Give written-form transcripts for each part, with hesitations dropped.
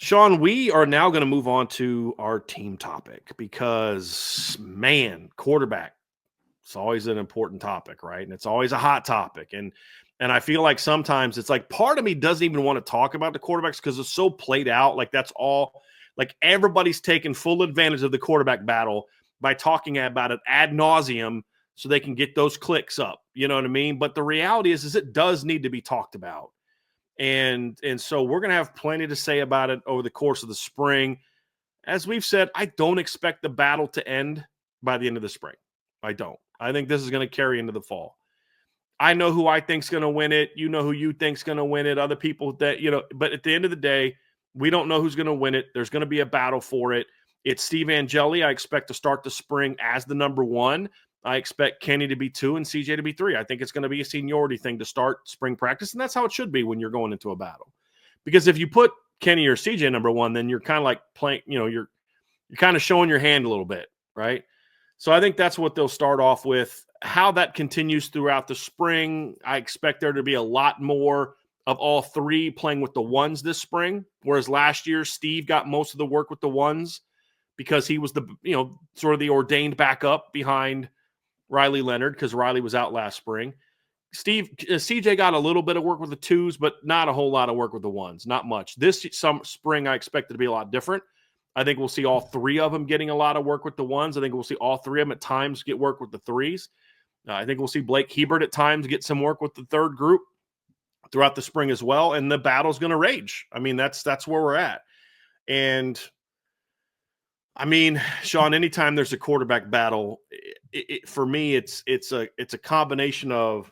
Shaun, we are now going to move on to our team topic because, man, quarterback, it's always an important topic, right? And it's always a hot topic. And I feel like sometimes it's like part of me doesn't even want to talk about the quarterbacks because it's so played out. Like that's all, like everybody's taking full advantage of the quarterback battle by talking about it ad nauseum so they can get those clicks up. You know what I mean? But the reality is it does need to be talked about. And so we're going to have plenty to say about it over the course of the spring. As we've said, I don't expect the battle to end by the end of the spring. I don't. I think this is going to carry into the fall. I know who I think's going to win it. You know who you think's going to win it. Other people that, but at the end of the day, we don't know who's going to win it. There's going to be a battle for it. It's Steve Angeli. I expect to start the spring as the number one. I expect Kenny to be 2 and CJ to be 3. I think it's going to be a seniority thing to start spring practice, and that's how it should be when you're going into a battle. Because if you put Kenny or CJ number 1, then you're kind of like playing, you're kind of showing your hand a little bit, right? So I think that's what they'll start off with. How that continues throughout the spring, I expect there to be a lot more of all 3 playing with the 1s this spring, whereas last year Steve got most of the work with the 1s because he was the, sort of the ordained backup behind Riley Leonard because Riley was out last spring. CJ got a little bit of work with the 2s, but not a whole lot of work with the 1s, not much. This spring, I expect it to be a lot different. I think we'll see all 3 of them getting a lot of work with the 1s. I think we'll see all 3 of them at times get work with the 3s. I think we'll see Blake Hebert at times get some work with the 3rd group throughout the spring as well, and the battle's going to rage. I mean, that's where we're at. And I mean, Shaun, anytime there's a quarterback battle, for me, it's a combination of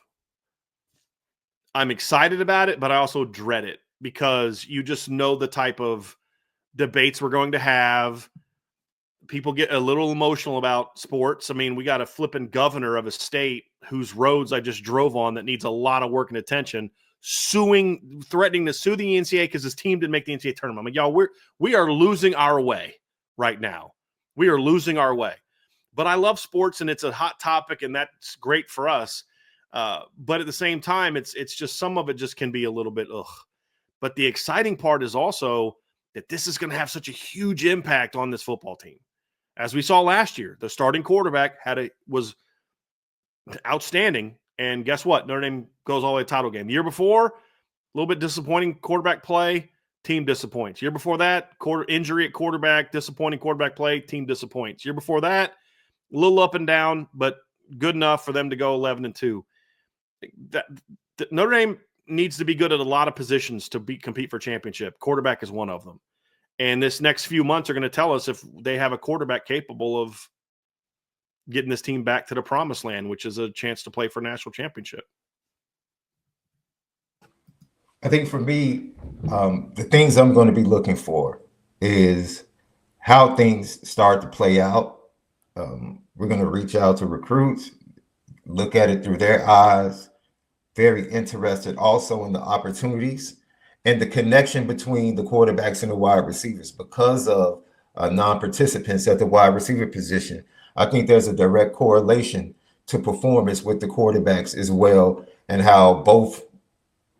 I'm excited about it, but I also dread it because you just know the type of debates we're going to have. People get a little emotional about sports. I mean, we got a flipping governor of a state whose roads I just drove on that needs a lot of work and attention, threatening to sue the NCAA because his team didn't make the NCAA tournament. I'm like, y'all, we are losing our way right now. We are losing our way. But I love sports, and it's a hot topic, and that's great for us. But at the same time, it's just some of it just can be a little bit ugh. But the exciting part is also that this is going to have such a huge impact on this football team. As we saw last year, the starting quarterback was outstanding, and guess what? Notre Dame goes all the way to title game. The year before, a little bit disappointing quarterback play, team disappoints. Year before that, injury at quarterback, disappointing quarterback play, team disappoints. Year before that, a little up and down, but good enough for them to go 11-2. Notre Dame needs to be good at a lot of positions to compete for championship. Quarterback is one of them. And this next few months are going to tell us if they have a quarterback capable of getting this team back to the promised land, which is a chance to play for a national championship. I think for me, the things I'm going to be looking for is how things start to play out. We're going to reach out to recruits, look at it through their eyes, very interested also in the opportunities and the connection between the quarterbacks and the wide receivers because of non-participants at the wide receiver position. I think there's a direct correlation to performance with the quarterbacks as well, and how both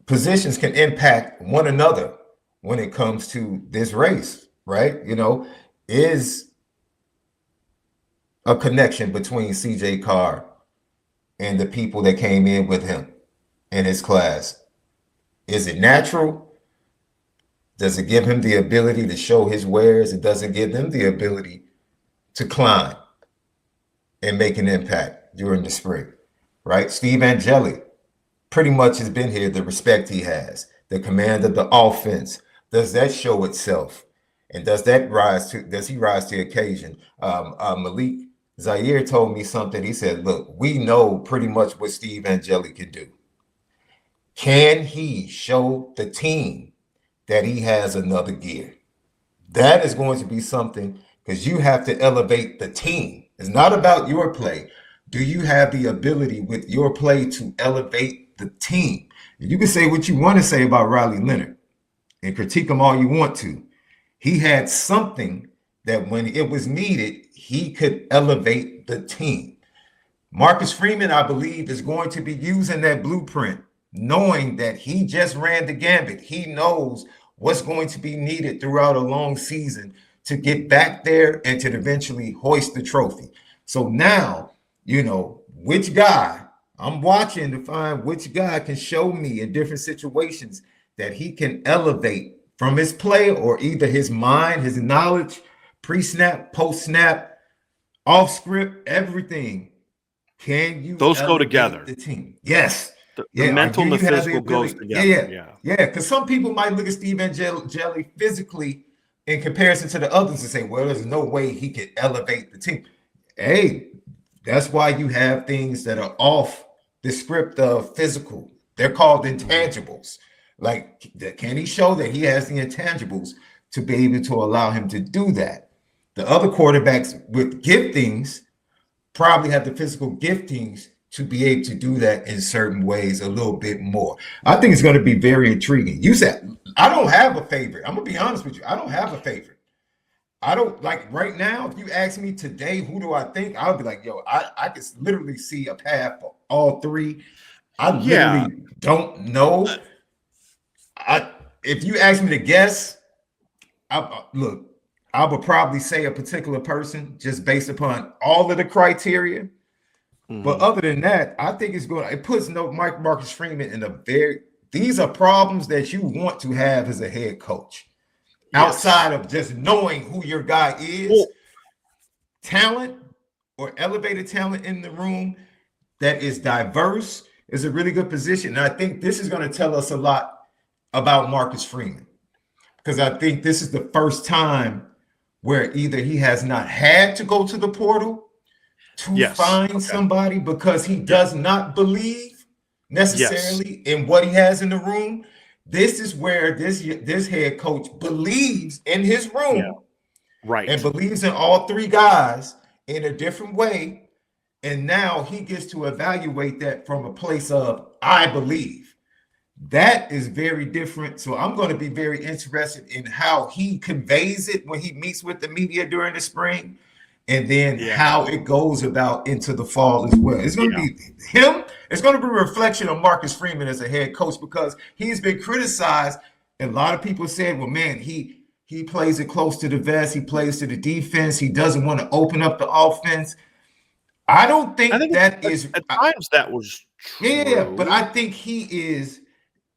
positions can impact one another when it comes to this race, right? Is a connection between CJ Carr and the people that came in with him in his class. Is it natural? Does it give him the ability to show his wares? It doesn't give them the ability to climb and make an impact during the spring, right? Steve Angeli pretty much has been here, the respect he has, the command of the offense. Does that show itself? And does he rise to the occasion? Malik Zaire told me something. He said, look, we know pretty much what Steve Angeli can do. Can he show the team that he has another gear? That is going to be something, because you have to elevate the team. It's not about your play. Do you have the ability with your play to elevate the team? And you can say what you want to say about Riley Leonard and critique him all you want to. He had something that when it was needed, he could elevate the team. Marcus Freeman, I believe, is going to be using that blueprint, knowing that he just ran the gambit. He knows what's going to be needed throughout a long season to get back there and to eventually hoist the trophy. So now, which guy I'm watching to find which guy can show me in different situations that he can elevate from his play or either his mind, his knowledge, pre-snap, post-snap, off-script, everything. Can you those go elevate together? the team? Yes. The mental and the physical goes together. Yeah. Because some people might look at Steve Angeli physically in comparison to the others and say, well, there's no way he can elevate the team. Hey, that's why you have things that are off the script of physical. They're called intangibles. Like, can he show that he has the intangibles to be able to allow him to do that? The other quarterbacks with giftings probably have the physical giftings to be able to do that in certain ways a little bit more. I think it's going to be very intriguing. You said, I don't have a favorite. I'm going to be honest with you. I don't have a favorite. I don't like right now. If you ask me today, who do I think? I'll be like, yo, I can literally see a path for all three. I literally don't know. If you ask me to guess, I would probably say a particular person just based upon all of the criteria. Mm-hmm. But other than that, I think it puts Marcus Freeman in these are problems that you want to have as a head coach. Outside of just knowing who your guy is, talent or elevated talent in the room that is diverse is a really good position. And I think this is going to tell us a lot about Marcus Freeman, because I think this is the first time where either he has not had to go to the portal to find somebody because he does not believe necessarily in what he has in the room. This is where this head coach believes in his room, right, and believes in all three guys in a different way. And now he gets to evaluate that from a place of, I believe. That is very different. So I'm going to be very interested in how he conveys it when he meets with the media during the spring, and then how it goes about into the fall as well. It's going to be him. It's going to be a reflection of Marcus Freeman as a head coach, because he's been criticized. And a lot of people said, well, man, he plays it close to the vest. He plays to the defense. He doesn't want to open up the offense. I don't think that is at times that was true. Yeah, but I think he is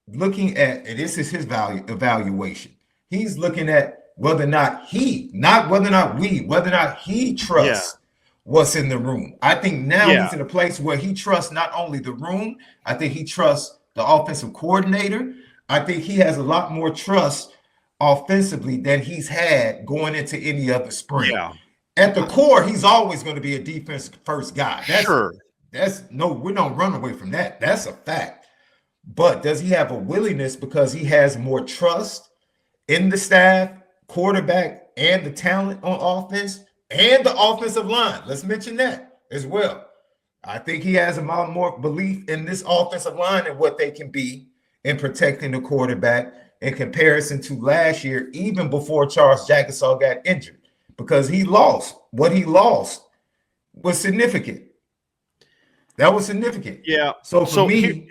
looking at, and this is his evaluation. He's looking at whether or not whether or not he trusts what's in the room. I think now he's in a place where he trusts not only the room, I think he trusts the offensive coordinator. I think he has a lot more trust offensively than he's had going into any other spring. Yeah. At the core, he's always going to be a defense first guy. We don't run away from that. That's a fact. But does he have a willingness, because he has more trust in the staff, quarterback, and the talent on offense, and the offensive line? Let's mention that as well. I think he has a lot more belief in this offensive line and what they can be in protecting the quarterback in comparison to last year, even before Charles Jackson got injured, because what he lost was significant. That was significant. Yeah. So for me,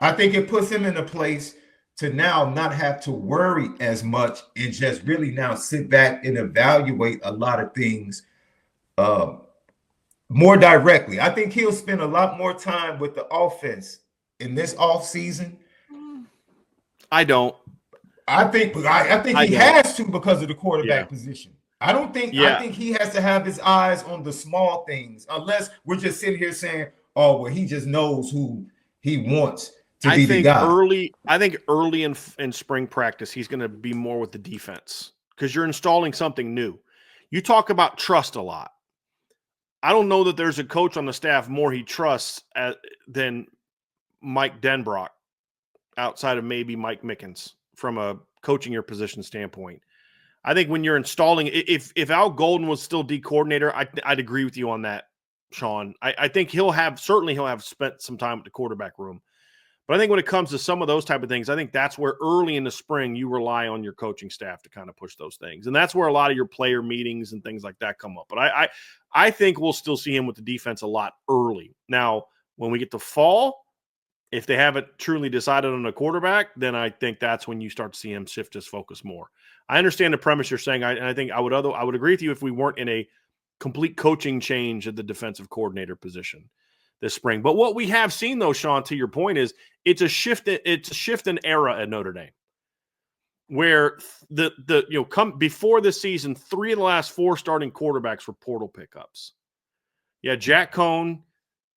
I think it puts him in a place to now not have to worry as much and just really now sit back and evaluate a lot of things more directly. I think he'll spend a lot more time with the offense in this offseason. I don't. I think he has to, because of the quarterback position. I think he has to have his eyes on the small things, unless we're just sitting here saying, oh, well, he just knows who he wants to be the guy. I think early in spring practice, he's going to be more with the defense, because you're installing something new. You talk about trust a lot. I don't know that there's a coach on the staff more he trusts than Mike Denbrock, outside of maybe Mike Mickens, from a coaching your position standpoint. I think when you're installing, if Al Golden was still D coordinator, I'd agree with you on that, Shaun. I think he'll have spent some time at the quarterback room. But I think when it comes to some of those type of things, I think that's where early in the spring you rely on your coaching staff to kind of push those things. And that's where a lot of your player meetings and things like that come up. But I think we'll still see him with the defense a lot early. Now, when we get to fall, If they haven't truly decided on a quarterback, then I think that's when you start to see him shift his focus more. I understand the premise you're saying, and I think I would agree with you if we weren't in a complete coaching change at the defensive coordinator position this spring. But what we have seen, though, Shaun, to your point, is it's a shift. It's a shift in era at Notre Dame, where come before this season, 3 of the last 4 starting quarterbacks were portal pickups. Yeah, Jack Cohn.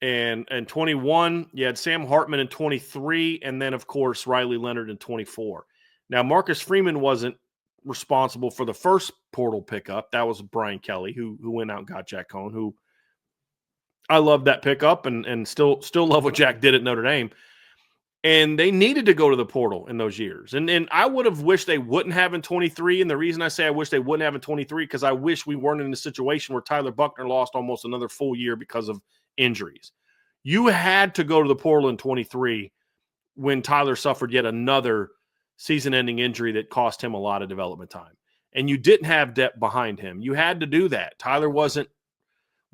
And 21, you had Sam Hartman in 23, and then, of course, Riley Leonard in 24. Now, Marcus Freeman wasn't responsible for the first portal pickup. That was Brian Kelly, who went out and got Jack Cohn, who I love that pickup and still love what Jack did at Notre Dame. And they needed to go to the portal in those years. And I would have wished they wouldn't have in 23. And the reason I say I wish they wouldn't have in 23, because I wish we weren't in a situation where Tyler Buchner lost almost another full year because of injuries. You had to go to the portal in 23 when Tyler suffered yet another season-ending injury that cost him a lot of development time. And you didn't have depth behind him. You had to do that. Tyler wasn't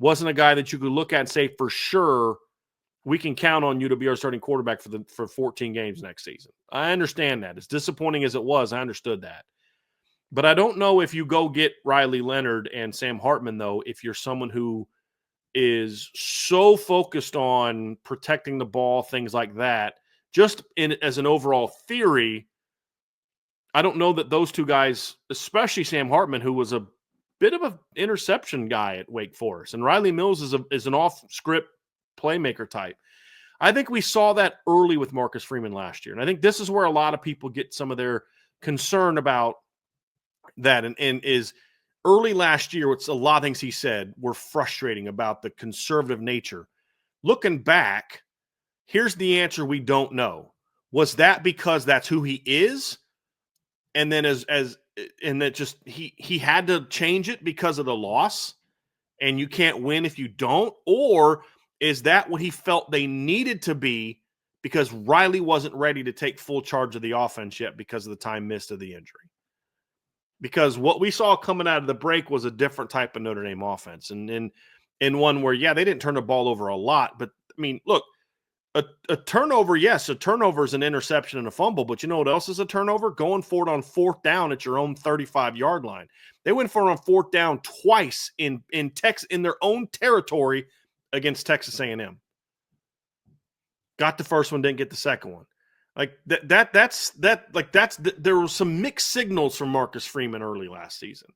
a guy that you could look at and say, for sure, we can count on you to be our starting quarterback for 14 games next season. I understand that. As disappointing as it was, I understood that. But I don't know if you go get Riley Leonard and Sam Hartman, though, if you're someone who is so focused on protecting the ball, things like that, just as an overall theory, I don't know that those two guys, especially Sam Hartman, who was a bit of an interception guy at Wake Forest, and Riley Mills is an off-script playmaker type. I think we saw that early with Marcus Freeman last year, and I think this is where a lot of people get some of their concern about that, and is – early last year, a lot of things he said were frustrating about the conservative nature. Looking back, here's the answer we don't know. Was that because that's who he is? And then he had to change it because of the loss, and you can't win if you don't? Or is that what he felt they needed to be because Riley wasn't ready to take full charge of the offense yet because of the time missed of the injury? Because what we saw coming out of the break was a different type of Notre Dame offense. And in one where, yeah, they didn't turn the ball over a lot. But, I mean, look, a turnover, yes, a turnover is an interception and a fumble. But you know what else is a turnover? Going for it on 4th down at your own 35-yard line. They went for it on 4th down twice in their own territory against Texas A&M. Got the first one, didn't get the second one. Like there were some mixed signals from Marcus Freeman early last season.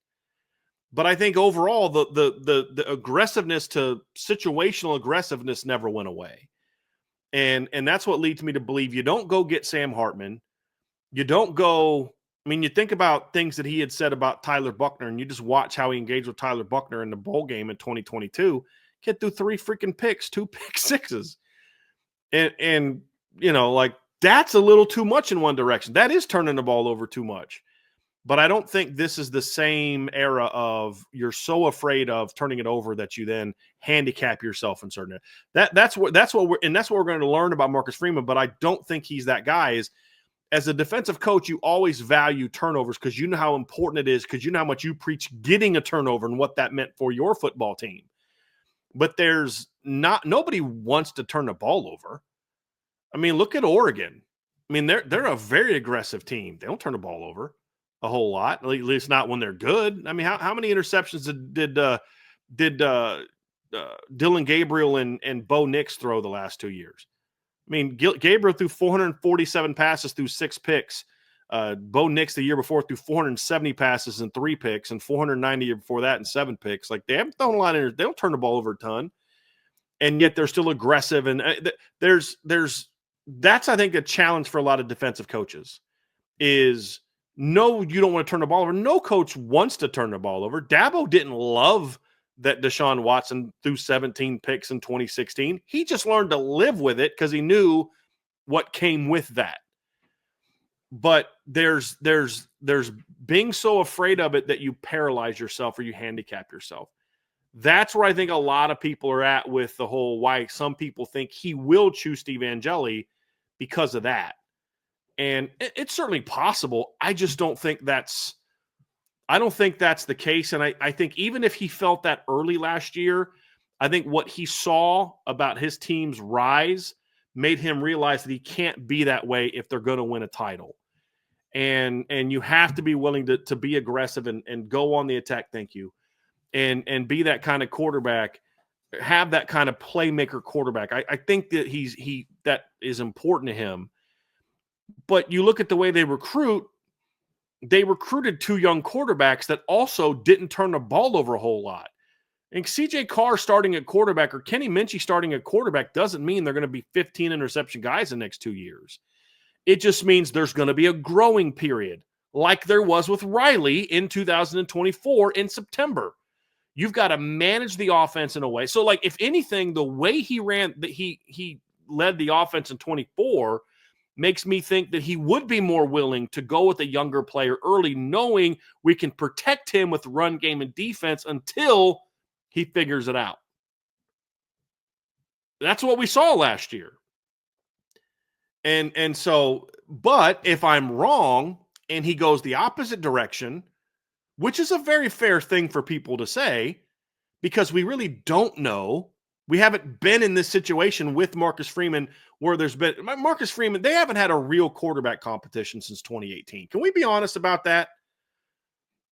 But I think overall the aggressiveness to situational aggressiveness never went away. And that's what leads me to believe you don't go get Sam Hartman. You don't go, I mean, you think about things that he had said about Tyler Buchner, and you just watch how he engaged with Tyler Buchner in the bowl game in 2022. Kid threw 3 freaking picks, 2 pick sixes. And you know, like, that's a little too much in one direction. That is turning the ball over too much. But I don't think this is the same era of you're so afraid of turning it over that you then handicap yourself in certain areas. That's what we're going to learn about Marcus Freeman. But I don't think he's that guy. Is as a defensive coach, you always value turnovers because you know how important it is, because you know how much you preach getting a turnover and what that meant for your football team. But nobody wants to turn the ball over. I mean, look at Oregon. I mean, they're a very aggressive team. They don't turn the ball over a whole lot, at least not when they're good. I mean, how many interceptions did Dylan Gabriel and Bo Nix throw the last 2 years? I mean, Gabriel threw 447 passes through 6 picks. Bo Nix the year before threw 470 passes and 3 picks, and 490 the year before that and 7 picks. Like, they haven't thrown a lot of – they don't turn the ball over a ton. And yet they're still aggressive. And that's, I think, a challenge for a lot of defensive coaches is, no, you don't want to turn the ball over. No coach wants to turn the ball over. Dabo didn't love that Deshaun Watson threw 17 picks in 2016. He just learned to live with it because he knew what came with that. But there's being so afraid of it that you paralyze yourself or you handicap yourself. That's where I think a lot of people are at with the whole why some people think he will choose Steve Angeli because of that. And it's certainly possible. I just don't think that's the case. And I think even if he felt that early last year, I think what he saw about his team's rise made him realize that he can't be that way if they're going to win a title. And you have to be willing to be aggressive and go on the attack. Thank you. And be that kind of quarterback, have that kind of playmaker quarterback. I think that that is important to him. But you look at the way they recruited 2 young quarterbacks that also didn't turn the ball over a whole lot. And CJ Carr starting at quarterback or Kenny Minchey starting at quarterback doesn't mean they're going to be 15 interception guys the next 2 years. It just means there's going to be a growing period like there was with Riley in 2024 in September. You've got to manage the offense in a way. So, like, if anything, the way he led the offense in 24 makes me think that he would be more willing to go with a younger player early, knowing we can protect him with run game and defense until he figures it out. That's what we saw last year. And so, but if I'm wrong and he goes the opposite direction, which is a very fair thing for people to say, because we really don't know. We haven't been in this situation with Marcus Freeman where there's been Marcus Freeman. They haven't had a real quarterback competition since 2018. Can we be honest about that?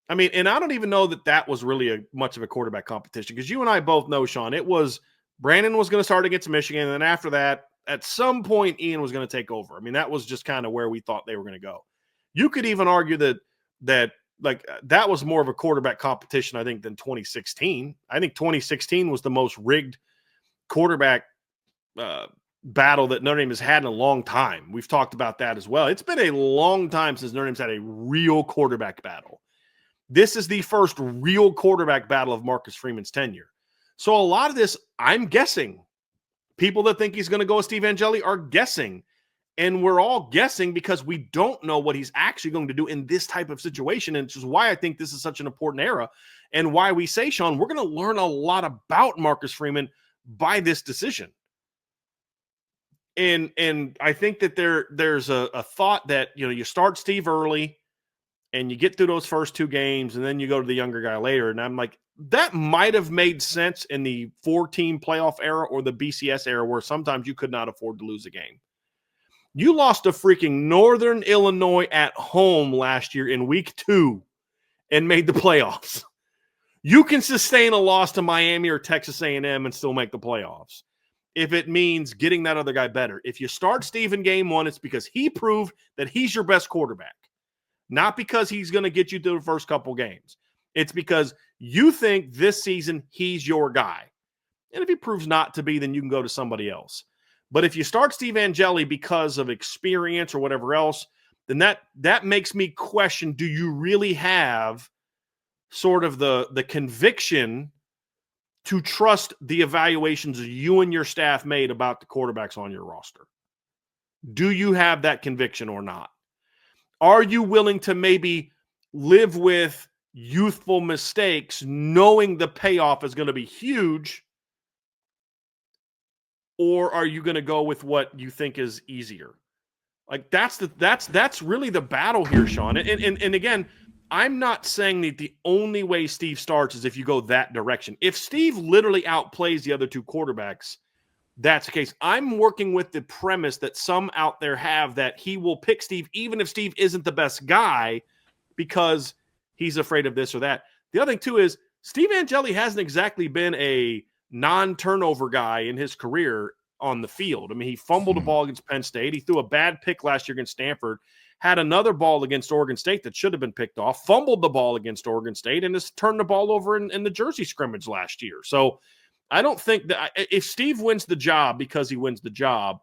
I mean, and I don't even know that was really much of a quarterback competition, because you and I both know, Shaun, it was Brandon was going to start against Michigan. And then after that, at some point, Ian was going to take over. I mean, that was just kind of where we thought they were going to go. You could even argue that was more of a quarterback competition, I think, than 2016. I think 2016 was the most rigged quarterback battle that Notre Dame has had in a long time. We've talked about that as well. It's been a long time since Notre Dame's had a real quarterback battle. This is the first real quarterback battle of Marcus Freeman's tenure. So a lot of this, I'm guessing, people that think he's going to go with Steve Angeli are guessing. And we're all guessing because we don't know what he's actually going to do in this type of situation. And it's just why I think this is such an important era, and why we say, Shaun, we're going to learn a lot about Marcus Freeman by this decision. And I think that there's a thought that, you start Steve early and you get through those first 2 games and then you go to the younger guy later. And I'm like, that might have made sense in the 4-team playoff era or the BCS era, where sometimes you could not afford to lose a game. You lost to freaking Northern Illinois at home last year in week 2 and made the playoffs. You can sustain a loss to Miami or Texas A&M and still make the playoffs if it means getting that other guy better. If you start Steve in game 1, it's because he proved that he's your best quarterback, not because he's going to get you through the first couple games. It's because you think this season he's your guy. And if he proves not to be, then you can go to somebody else. But if you start Steve Angeli because of experience or whatever else, then that makes me question, do you really have sort of the conviction to trust the evaluations you and your staff made about the quarterbacks on your roster? Do you have that conviction or not? Are you willing to maybe live with youthful mistakes, knowing the payoff is going to be huge? Or are you going to go with what you think is easier? Like, that's really the battle here, Shaun. And again, I'm not saying that the only way Steve starts is if you go that direction. If Steve literally outplays the other 2 quarterbacks, that's the case. I'm working with the premise that some out there have, that he will pick Steve even if Steve isn't the best guy because he's afraid of this or that. The other thing, too, is Steve Angeli hasn't exactly been a non-turnover guy in his career on the field. I mean, he fumbled a ball against Penn State. He threw a bad pick last year against Stanford, had another ball against Oregon State that should have been picked off, fumbled the ball against Oregon State, and has turned the ball over in the Jersey scrimmage last year. So I don't think that if Steve wins the job because he wins the job,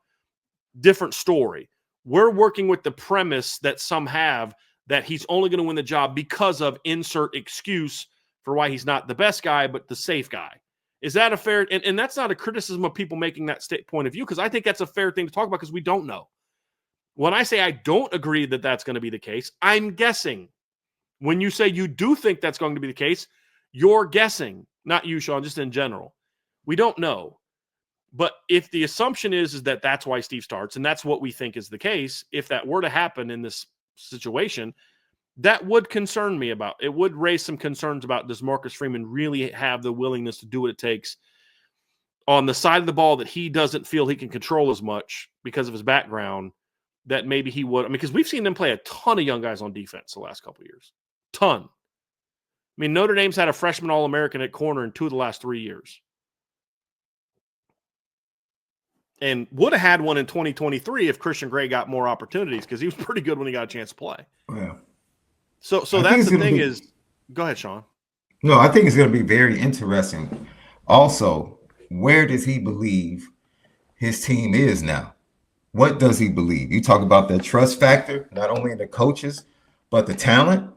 different story. We're working with the premise that some have, that he's only going to win the job because of insert excuse for why he's not the best guy, but the safe guy. Is that a fair, and that's not a criticism of people making that point of view, because I think that's a fair thing to talk about, because we don't know. When I say I don't agree that that's going to be the case, I'm guessing. When you say you do think that's going to be the case, you're guessing. Not you, Shaun, just in general. We don't know. But if the assumption is that that's why Steve starts, and that's what we think is the case, if that were to happen in this situation, that would concern me about. It would raise some concerns about, does Marcus Freeman really have the willingness to do what it takes on the side of the ball that he doesn't feel he can control as much because of his background, that maybe he would. I mean, because we've seen them play a ton of young guys on defense the last couple of years. Ton. I mean, Notre Dame's had a freshman All-American at corner in 2 of the last 3 years. And would have had one in 2023 if Christian Gray got more opportunities, because he was pretty good when he got a chance to play. Yeah. So that's the thing is – go ahead, Shaun. No, I think it's going to be very interesting. Also, where does he believe his team is now? What does he believe? You talk about the trust factor, not only in the coaches, but the talent.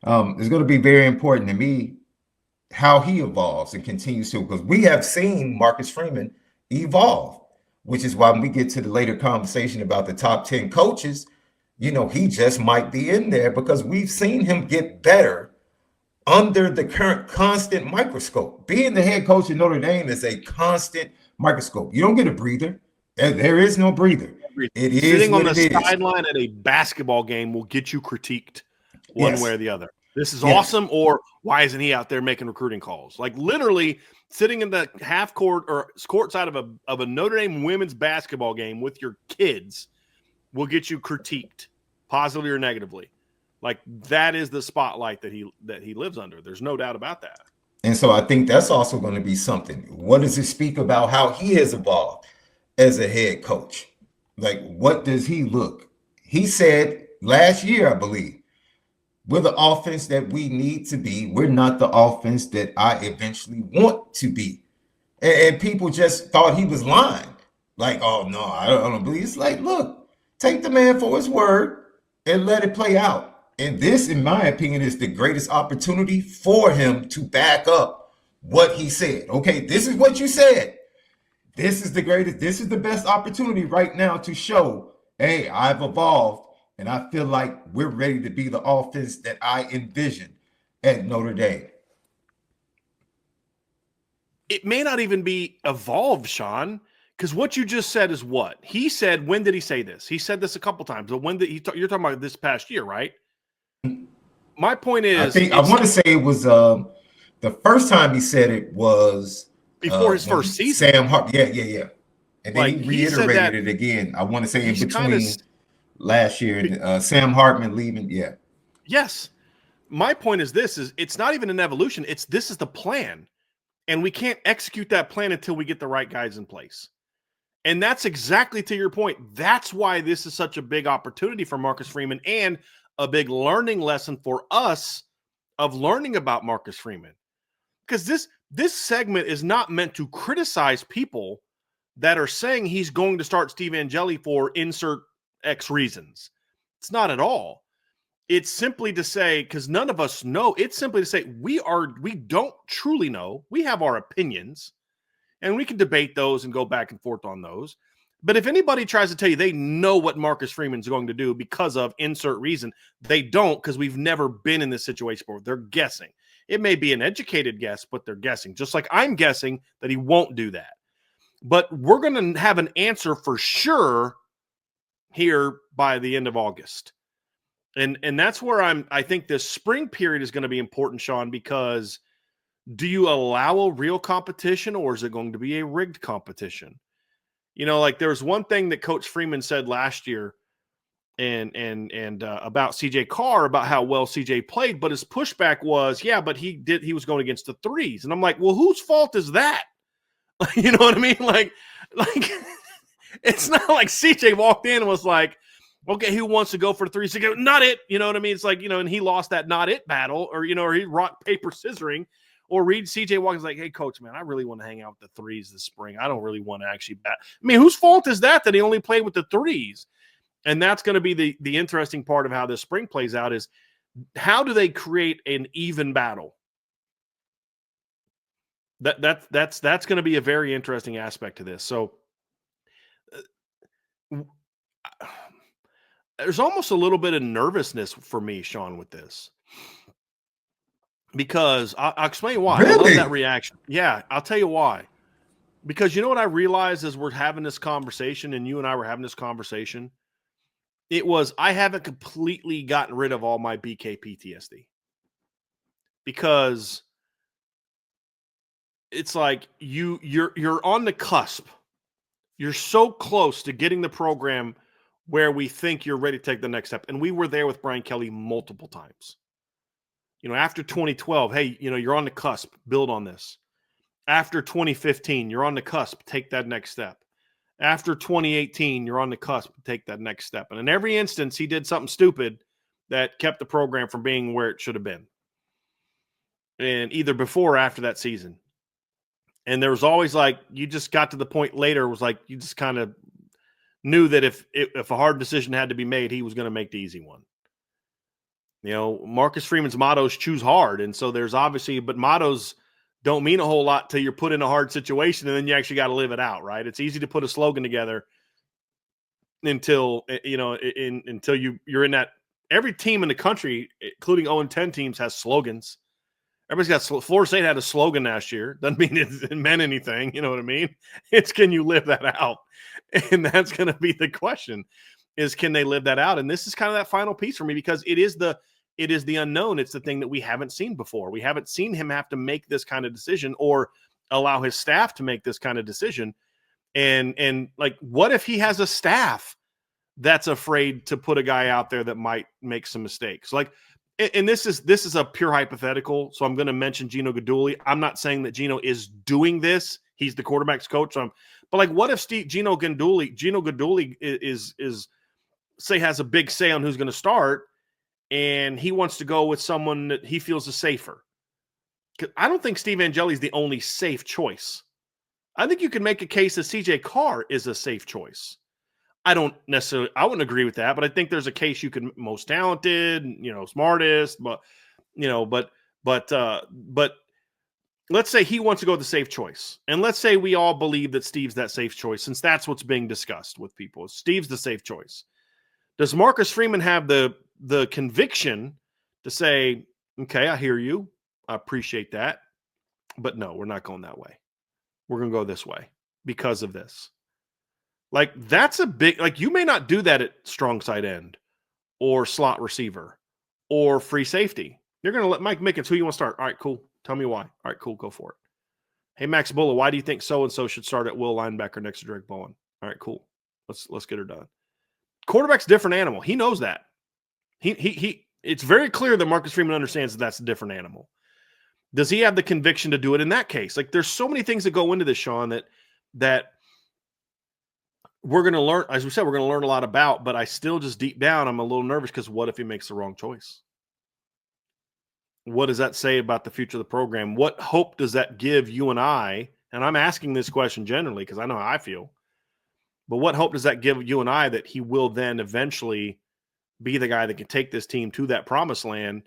It's going to be very important to me how he evolves and continues to, because we have seen Marcus Freeman evolve, which is why when we get to the later conversation about the top 10 coaches, you know, he just might be in there because we've seen him get better under the current constant microscope. Being the head coach of Notre Dame is a constant microscope. You don't get a breather. There is no breather. It is sitting on the it sideline at a basketball game will get you critiqued one way or the other. This is Yes. awesome, or why isn't he out there making recruiting calls? Like literally sitting in the half court or court side of a Notre Dame women's basketball game with your kids will get you critiqued, positively or negatively. Like that is the spotlight that he lives under. There's no doubt about that. And so I think that's also going to be something. What does it speak about how he has evolved as a head coach? Like, what does he look? He said last year, I believe, we're the offense that we need to be. We're not the offense that I eventually want to be. And people just thought he was lying. Like, oh, no, I don't believe. It's like, look, take the man for his word and let it play out. And this, in my opinion, is the greatest opportunity for him to back up what he said. Okay, this is what you said. This is the greatest. This is the best opportunity right now to show, hey, I've evolved. And I feel like we're ready to be the offense that I envisioned at Notre Dame. It may not even be evolved, Shaun, because what you just said is what? He said, when did he say this? He said this a couple times. But when did you're talking about this past year, right? My point is, I want to say it was the first time he said it was before his first season. Sam Hart, yeah. And then Like, he reiterated it again. I want to say in between last year, Sam Hartman leaving. Yeah. Yes. My point is this: is it's not even an evolution. This is the plan, and we can't execute that plan until we get the right guys in place. And that's exactly to your point. That's why this is such a big opportunity for Marcus Freeman and a big learning lesson for us of learning about Marcus Freeman. Because this segment is not meant to criticize people that are saying he's going to start Steve Angeli for insert X reasons. It's not at all. It's simply to say, because none of us know, it's simply to say we don't truly know. We have our opinions, and we can debate those and go back and forth on those. But if anybody tries to tell you they know what Marcus Freeman's going to do because of insert reason, they don't, because we've never been in this situation before. They're guessing. It may be an educated guess, but they're guessing. Just like I'm guessing that he won't do that. But we're going to have an answer for sure here by the end of August. And that's where I think this spring period is going to be important, Shaun, because do you allow a real competition, or is it going to be a rigged competition? You know, like there's one thing that Coach Freeman said last year and about CJ Carr, about how well CJ played, but his pushback was, yeah, but he was going against the threes. And I'm like, well, whose fault is that? You know what I mean? Like it's not like CJ walked in and was like, okay, who wants to go for threes? He go, not it. You know what I mean? It's like, you know, and he lost that not it battle, or, you know, or he rock, paper, scissoring, or read CJ Walker's like, hey, coach, man, I really want to hang out with the threes this spring. I don't really want to actually bat. I mean, whose fault is that he only played with the threes? And that's going to be the interesting part of how this spring plays out is how do they create an even battle? That's going to be a very interesting aspect to this. So there's almost a little bit of nervousness for me, Shaun, with this. Because I'll explain why. Really? I love that reaction. Yeah, I'll tell you why. Because you know what I realized as we're having this conversation, and you and I were having this conversation? It was, I haven't completely gotten rid of all my BK PTSD. Because it's like you're on the cusp. You're so close to getting the program where we think you're ready to take the next step. And we were there with Brian Kelly multiple times. After 2012, hey, you're on the cusp, build on this. After 2015, you're on the cusp, take that next step. After 2018, you're on the cusp, take that next step. And in every instance, he did something stupid that kept the program from being where it should have been. And either before or after that season. And there was always you just got to the point later, it was you just kind of knew that if a hard decision had to be made, he was going to make the easy one. Marcus Freeman's motto is choose hard. And so there's obviously, but mottos don't mean a whole lot till you're put in a hard situation and then you actually got to live it out, right? It's easy to put a slogan together until, until you're in that. Every team in the country, including 0-10 teams, has slogans. Everybody's got. Florida State had a slogan last year. Doesn't mean it meant anything. You know what I mean? It's can you live that out? And that's going to be the question: is can they live that out? And this is kind of that final piece for me because it is the unknown. It's the thing that we haven't seen before. We haven't seen him have to make this kind of decision or allow his staff to make this kind of decision. And what if he has a staff that's afraid to put a guy out there that might make some mistakes? And this is a pure hypothetical, so I'm going to mention Gino Guidugli. I'm not saying that Gino is doing this. He's the quarterback's coach. But what if Gino Guidugli is say has a big say on who's going to start, and he wants to go with someone that he feels is safer? I don't think Steve Angeli is the only safe choice. I think you can make a case that CJ Carr is a safe choice. I wouldn't agree with that, but I think there's a case you can most talented, smartest, but let's say he wants to go with the safe choice. And let's say we all believe that Steve's that safe choice, since that's what's being discussed with people. Steve's the safe choice. Does Marcus Freeman have the conviction to say, okay, I hear you. I appreciate that. But no, we're not going that way. We're going to go this way because of this. That's a big, you may not do that at strong side end or slot receiver or free safety. You're going to let Mike Mickens, who you want to start? All right, cool. Tell me why. All right, cool. Go for it. Hey, Max Bulla, why do you think so-and-so should start at will linebacker next to Drake Bowen? All right, cool. Let's get her done. Quarterback's a different animal. He knows that. It's very clear that Marcus Freeman understands that that's a different animal. Does he have the conviction to do it in that case? There's so many things that go into this, Shaun, that we're going to learn, as we said, we're going to learn a lot about, but I still just deep down, I'm a little nervous because what if he makes the wrong choice? What does that say about the future of the program? What hope does that give you and I? And I'm asking this question generally because I know how I feel. But what hope does that give you and I that he will then eventually be the guy that can take this team to that promised land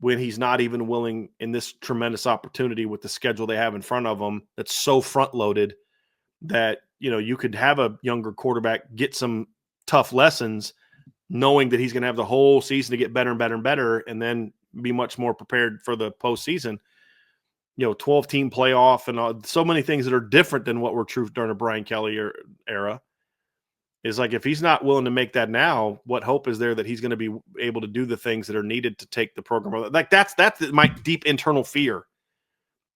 when he's not even willing in this tremendous opportunity with the schedule they have in front of them that's so front-loaded that, you could have a younger quarterback get some tough lessons knowing that he's going to have the whole season to get better and better and better and then be much more prepared for the postseason. 12-team playoff and so many things that are different than what were true during the Brian Kelly era. Is if he's not willing to make that now, what hope is there that he's going to be able to do the things that are needed to take the program? That's my deep internal fear.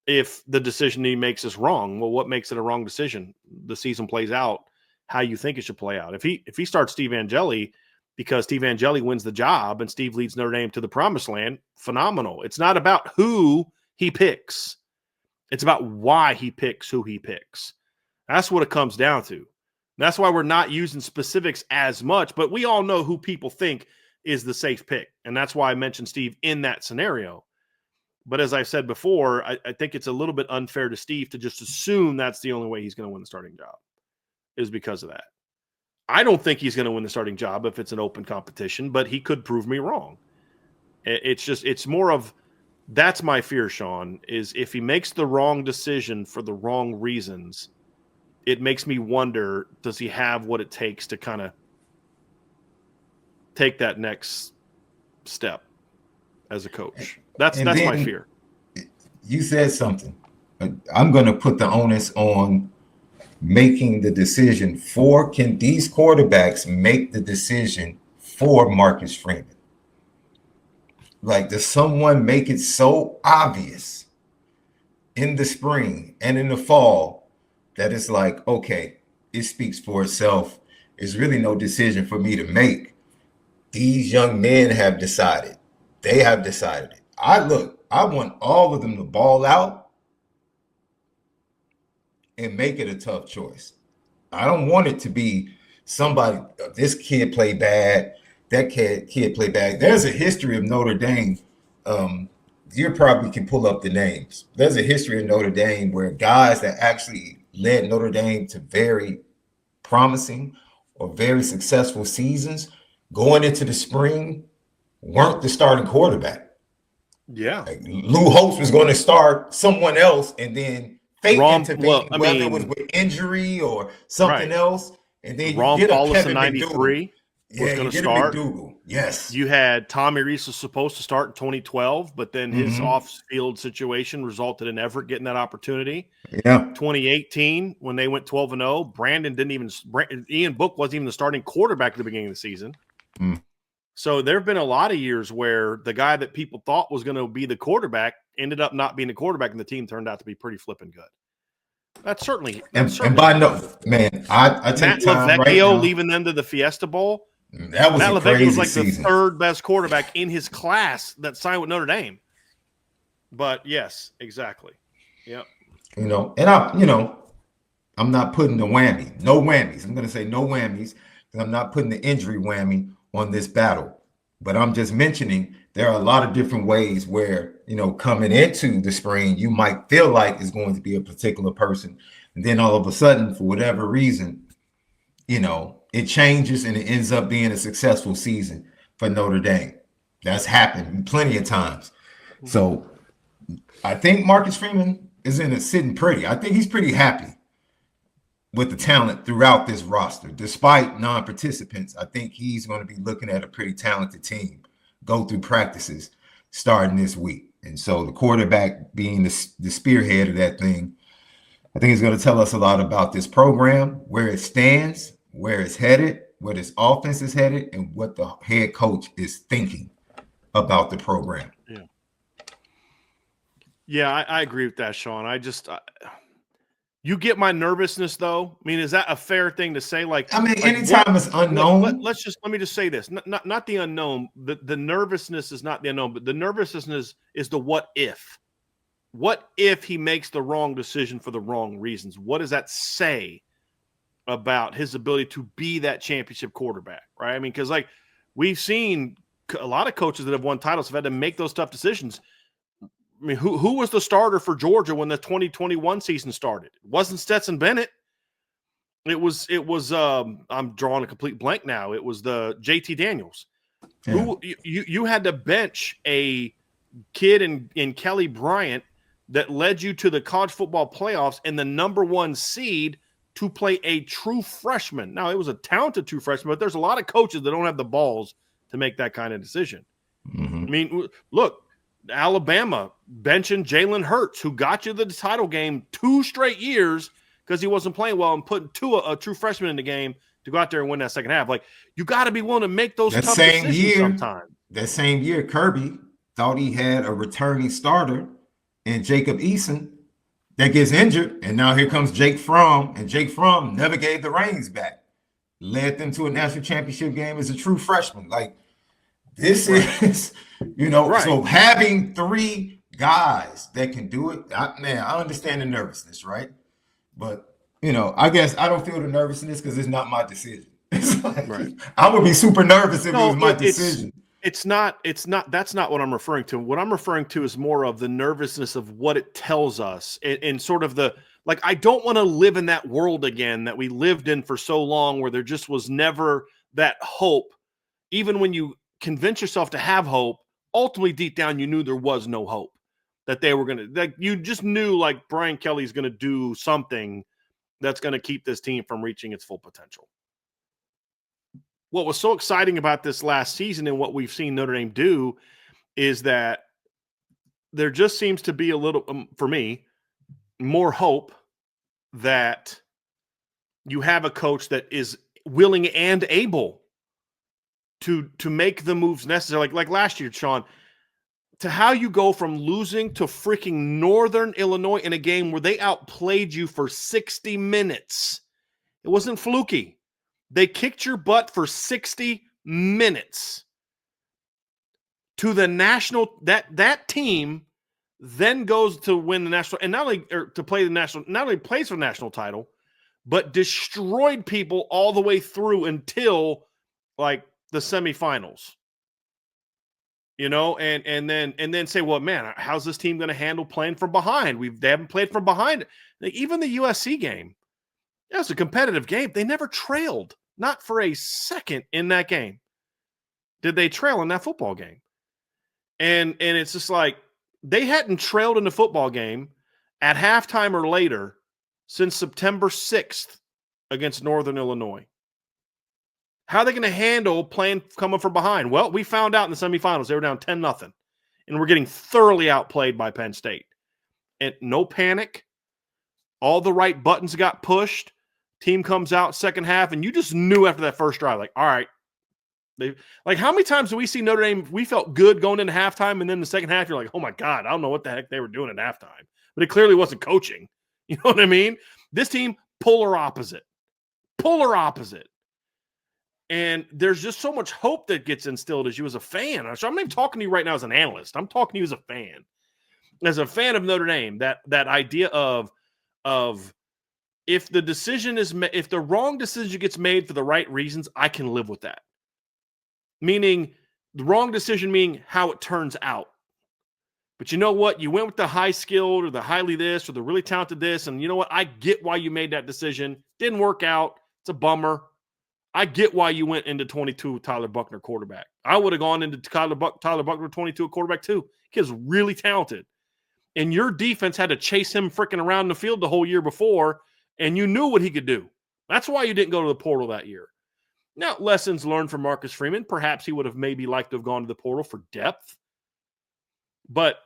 If the decision he makes is wrong, well, what makes it a wrong decision? The season plays out how you think it should play out. If he starts Steve Angeli because Steve Angeli wins the job and Steve leads Notre Dame to the promised land, phenomenal. It's not about who he picks. It's about why he picks who he picks. That's what it comes down to. That's why we're not using specifics as much, but we all know who people think is the safe pick. And that's why I mentioned Steve in that scenario. But as I've said before, I think it's a little bit unfair to Steve to just assume that's the only way he's going to win the starting job is because of that. I don't think he's going to win the starting job if it's an open competition, but he could prove me wrong. It's more of, that's my fear, Shaun, is if he makes the wrong decision for the wrong reasons, it makes me wonder, does he have what it takes to kind of take that next step as a coach? That's my fear. You said something. I'm going to put the onus on making the decision for, can these quarterbacks make the decision for Marcus Freeman? Does someone make it so obvious in the spring and in the fall that it's like, okay, it speaks for itself. There's really no decision for me to make. These young men have decided. They have decided it. I want all of them to ball out and make it a tough choice. I don't want it to be somebody, this kid played bad, that kid played bad. There's a history of Notre Dame. You probably can pull up the names. There's a history of Notre Dame where guys that actually led Notre Dame to very promising or very successful seasons going into the spring weren't the starting quarterback. Yeah. Like Lou Holtz was going to start someone else and then fate intervened, whether it was with injury or something else. And then Ron you get Paulus a in Kevin '93 was going to start. Yes. You had Tommy Rees was supposed to start in 2012, but then his off-field situation resulted in Everett getting that opportunity. Yeah. 2018, when they went 12-0, Ian Book wasn't even the starting quarterback at the beginning of the season. So there have been a lot of years where the guy that people thought was going to be the quarterback ended up not being the quarterback, and the team turned out to be pretty flipping good. That's certainly. And by no man, I take time right now. Leaving them to the Fiesta Bowl. That was a crazy was like season. The third best quarterback in his class that signed with Notre Dame. But yes, exactly. Yep. I'm not putting the whammy. No whammies. I'm going to say no whammies because I'm not putting the injury whammy on this battle. But I'm just mentioning there are a lot of different ways where, coming into the spring, you might feel like it's going to be a particular person. And then all of a sudden, for whatever reason, it changes and it ends up being a successful season for Notre Dame. That's happened plenty of times. So I think Marcus Freeman is sitting pretty. I think he's pretty happy with the talent throughout this roster. Despite non-participants, I think he's going to be looking at a pretty talented team go through practices starting this week. And so the quarterback being the spearhead of that thing, I think it's going to tell us a lot about this program, where it stands, where it's headed, where this offense is headed, and what the head coach is thinking about the program. Yeah, I agree with that, Shaun. You get my nervousness, though. I mean, is that a fair thing to say? Anytime it's unknown. Let me just say this: not the unknown. The nervousness is not the unknown, but the nervousness is the what if. What if he makes the wrong decision for the wrong reasons? What does that say about his ability to be that championship quarterback, right? I mean, because we've seen a lot of coaches that have won titles have had to make those tough decisions. I mean, who was the starter for Georgia when the 2021 season started? It wasn't Stetson Bennett. It was I'm drawing a complete blank now. It was the JT Daniels. Yeah. Who you had to bench a kid in Kelly Bryant that led you to the college football playoffs and the number 1 seed to play a true freshman. Now, it was a talented true freshman, but there's a lot of coaches that don't have the balls to make that kind of decision. I mean, look, Alabama benching Jalen Hurts, who got you the title game 2 straight years because he wasn't playing well, and putting a true freshman in the game to go out there and win that second half. You got to be willing to make those tough decisions sometimes. That same year, Kirby thought he had a returning starter in Jacob Eason that gets injured, and now here comes Jake Fromm, and Jake Fromm never gave the reins back. Led them to a national championship game as a true freshman. This is, so having 3 guys that can do it, I understand the nervousness, right? But, I guess I don't feel the nervousness because it's not my decision. I would be super nervous if it was my decision. That's not what I'm referring to. What I'm referring to is more of the nervousness of what it tells us and sort of I don't want to live in that world again that we lived in for so long where there just was never that hope. Even when you convince yourself to have hope, ultimately deep down you knew there was no hope, that they were going to, you just knew Brian Kelly's going to do something that's going to keep this team from reaching its full potential. What was so exciting about this last season and what we've seen Notre Dame do is that there just seems to be a little, for me, more hope that you have a coach that is willing and able to make the moves necessary. Like last year, Shaun, to how you go from losing to freaking Northern Illinois in a game where they outplayed you for 60 minutes. It wasn't fluky. They kicked your butt for 60 minutes to the national. That team then goes to win the national, and not only to play the national, not only plays for the national title, but destroyed people all the way through until like the semifinals. You know, and then say, well, man, how's this team going to handle playing from behind? They haven't played from behind. Like, even the USC game, it was a competitive game. They never trailed, not for a second in that game. Did they trail in that football game? And it's just like they hadn't trailed in the football game at halftime or later since September 6th against Northern Illinois. How are they going to handle playing coming from behind? Well, we found out in the semifinals they were down 10-0, and we're getting thoroughly outplayed by Penn State. And no panic. All the right buttons got pushed. Team comes out second half, and you just knew after that first drive, like, all right. Like, how many times do we see Notre Dame? We felt good going into halftime, and then the second half, you're like, oh my God, I don't know what the heck they were doing at halftime. But it clearly wasn't coaching. You know what I mean? This team, polar opposite. Polar opposite. And there's just so much hope that gets instilled as you as a fan. So I'm not even talking to you right now as an analyst. I'm talking to you as a fan. As a fan of Notre Dame, that idea of if the decision is if the wrong decision gets made for the right reasons, I can live with that. Meaning the wrong decision meaning how it turns out. But you know what? You went with the high skilled or the highly this or the really talented this. And you know what? I get why you made that decision. Didn't work out. It's a bummer. I get why you went into 22 with Tyler Buchner quarterback. I would have gone into Tyler Buchner 22 quarterback too. Kid's really talented. And your defense had to chase him freaking around the field the whole year before, and you knew what he could do. That's why you didn't go to the portal that year. Now, lessons learned from Marcus Freeman. Perhaps he would have maybe liked to have gone to the portal for depth. But,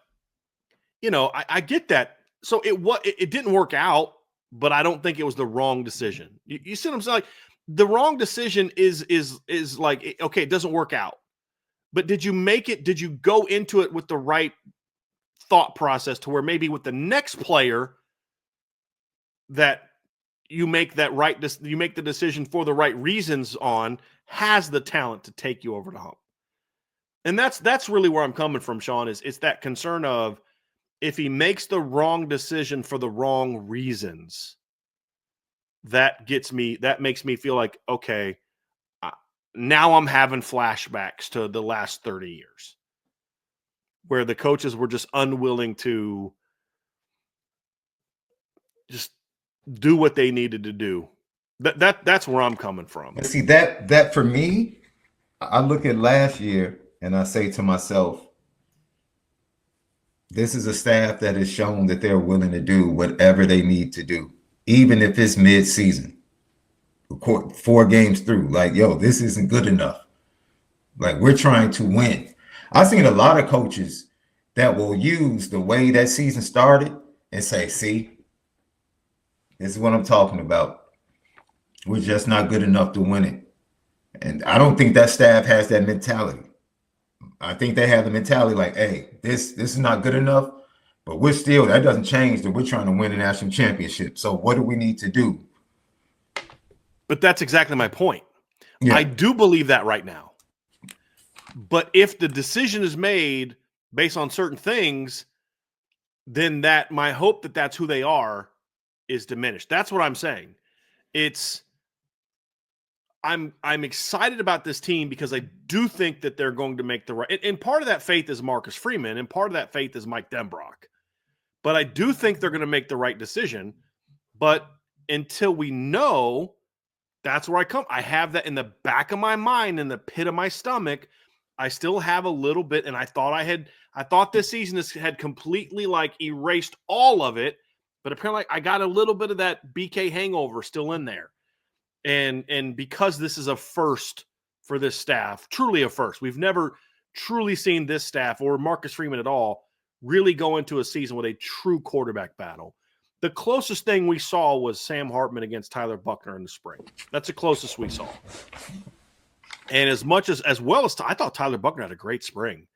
you know, I get that. So it didn't work out, but I don't think it was the wrong decision. You see what I'm saying? Like, the wrong decision is like, okay, it doesn't work out. But did you make it? Did you go into it with the right thought process to where maybe with the next player that you make you make the decision for the right reasons on has the talent to take you over the hump? And that's really where I'm coming from, Shaun, is it's that concern of if he makes the wrong decision for the wrong reasons, that makes me feel like, okay, now I'm having flashbacks to the last 30 years where the coaches were just unwilling to just do what they needed to do. That's where I'm coming from. And see, that for me, I look at last year and I say to myself, this is a staff that has shown that they're willing to do whatever they need to do, even if it's mid-season, 4 games through. Like, yo, this isn't good enough. Like, we're trying to win. I've seen a lot of coaches that will use the way that season started and say, see, this is what I'm talking about. We're just not good enough to win it. And I don't think that staff has that mentality. I think they have the mentality like, hey, this is not good enough, but that doesn't change that we're trying to win a national championship. So what do we need to do? But that's exactly my point. Yeah. I do believe that right now. But if the decision is made based on certain things, then my hope that that's who they are is diminished. That's what I'm saying. I'm excited about this team because I do think that they're going to make the right. And part of that faith is Marcus Freeman, and part of that faith is Mike Denbrock. But I do think they're going to make the right decision. But until we know, that's where I come. I have that in the back of my mind, in the pit of my stomach. I still have a little bit, and I thought this season had completely like erased all of it, but apparently I got a little bit of that BK hangover still in there. And because this is a first for this staff, truly a first. We've never truly seen this staff or Marcus Freeman at all really go into a season with a true quarterback battle. The closest thing we saw was Sam Hartman against Tyler Buchner in the spring. That's the closest we saw. And as well as I thought Tyler Buchner had a great spring.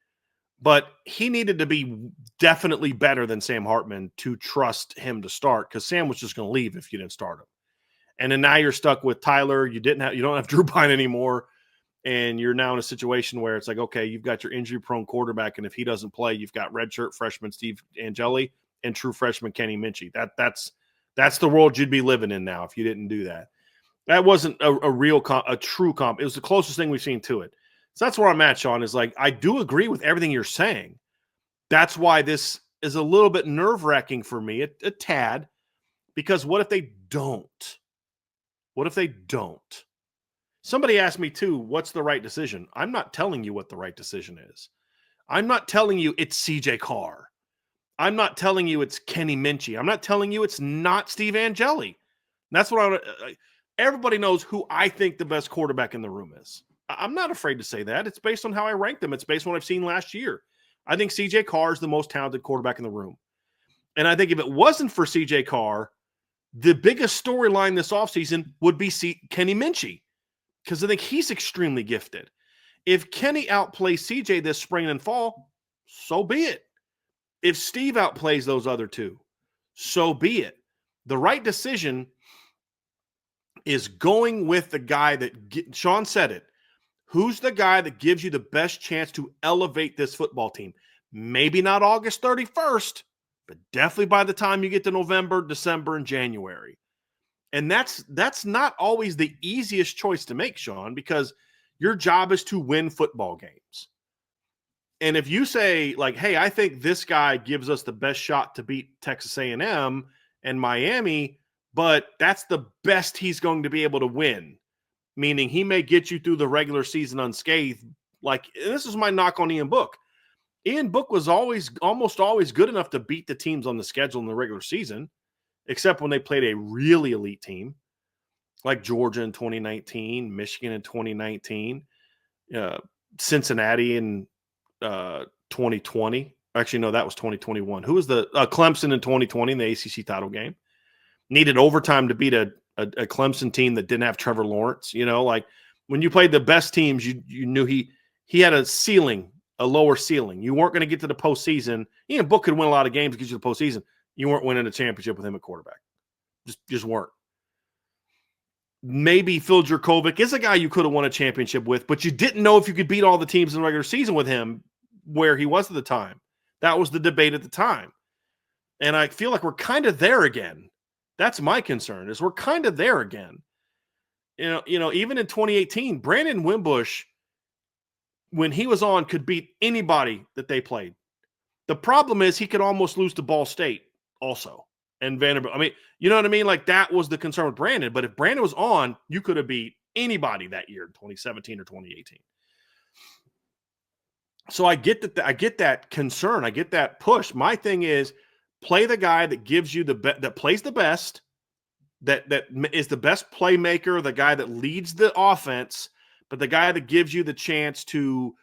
But he needed to be definitely better than Sam Hartman to trust him to start, because Sam was just going to leave if you didn't start him. And then now you're stuck with Tyler. You don't have Drew Pine anymore. And you're now in a situation where it's like, okay, you've got your injury-prone quarterback, and if he doesn't play, you've got redshirt freshman Steve Angeli and true freshman Kenny Minchie. That's the world you'd be living in now if you didn't do that. That wasn't a true comp. It was the closest thing we've seen to it. So that's where I'm at, Shaun, is like, I do agree with everything you're saying. That's why this is a little bit nerve-wracking for me, a tad, because what if they don't? What if they don't? Somebody asked me too, what's the right decision? I'm not telling you what the right decision is. I'm not telling you it's CJ Carr. I'm not telling you it's Kenny Minchie. I'm not telling you it's not Steve Angeli. That's what everybody knows who I think the best quarterback in the room is. I'm not afraid to say that. It's based on how I rank them. It's based on what I've seen last year. I think CJ Carr is the most talented quarterback in the room. And I think if it wasn't for CJ Carr, the biggest storyline this offseason would be Kenny Minchie, because I think he's extremely gifted. If Kenny outplays CJ this spring and fall, so be it. If Steve outplays those other two, so be it. The right decision is going with the guy that Shaun said it. Who's the guy that gives you the best chance to elevate this football team? Maybe not August 31st, but definitely by the time you get to November, December, and January. And that's not always the easiest choice to make, Shaun, because your job is to win football games. And if you say, like, hey, I think this guy gives us the best shot to beat Texas A&M and Miami, but that's the best he's going to be able to win, meaning he may get you through the regular season unscathed. Like, this is my knock on Ian Book. Ian Book was almost always good enough to beat the teams on the schedule in the regular season, except when they played a really elite team like Georgia in 2019, Michigan in 2019, Cincinnati in 2020. Actually, no, that was 2021. Who was the Clemson in 2020 in the ACC title game? Needed overtime to beat a Clemson team that didn't have Trevor Lawrence. Like when you played the best teams, you knew he had a ceiling, a lower ceiling. You weren't going to get to the postseason. Ian Book could win a lot of games to get you to the postseason. You weren't winning a championship with him at quarterback. Just weren't. Maybe Phil Jurkovec is a guy you could have won a championship with, but you didn't know if you could beat all the teams in the regular season with him where he was at the time. That was the debate at the time. And I feel like we're kind of there again. That's my concern, is we're kind of there again. Even in 2018, Brandon Wimbush, when he was on, could beat anybody that they played. The problem is he could almost lose to Ball State also. And Vanderbilt. I mean, you know what I mean? Like, that was the concern with Brandon. But if Brandon was on, you could have beat anybody that year in 2017 or 2018. So I get that. I get that concern. I get that push. My thing is, play the guy that gives you that plays the best, that is the best playmaker, the guy that leads the offense, but the guy that gives you the chance to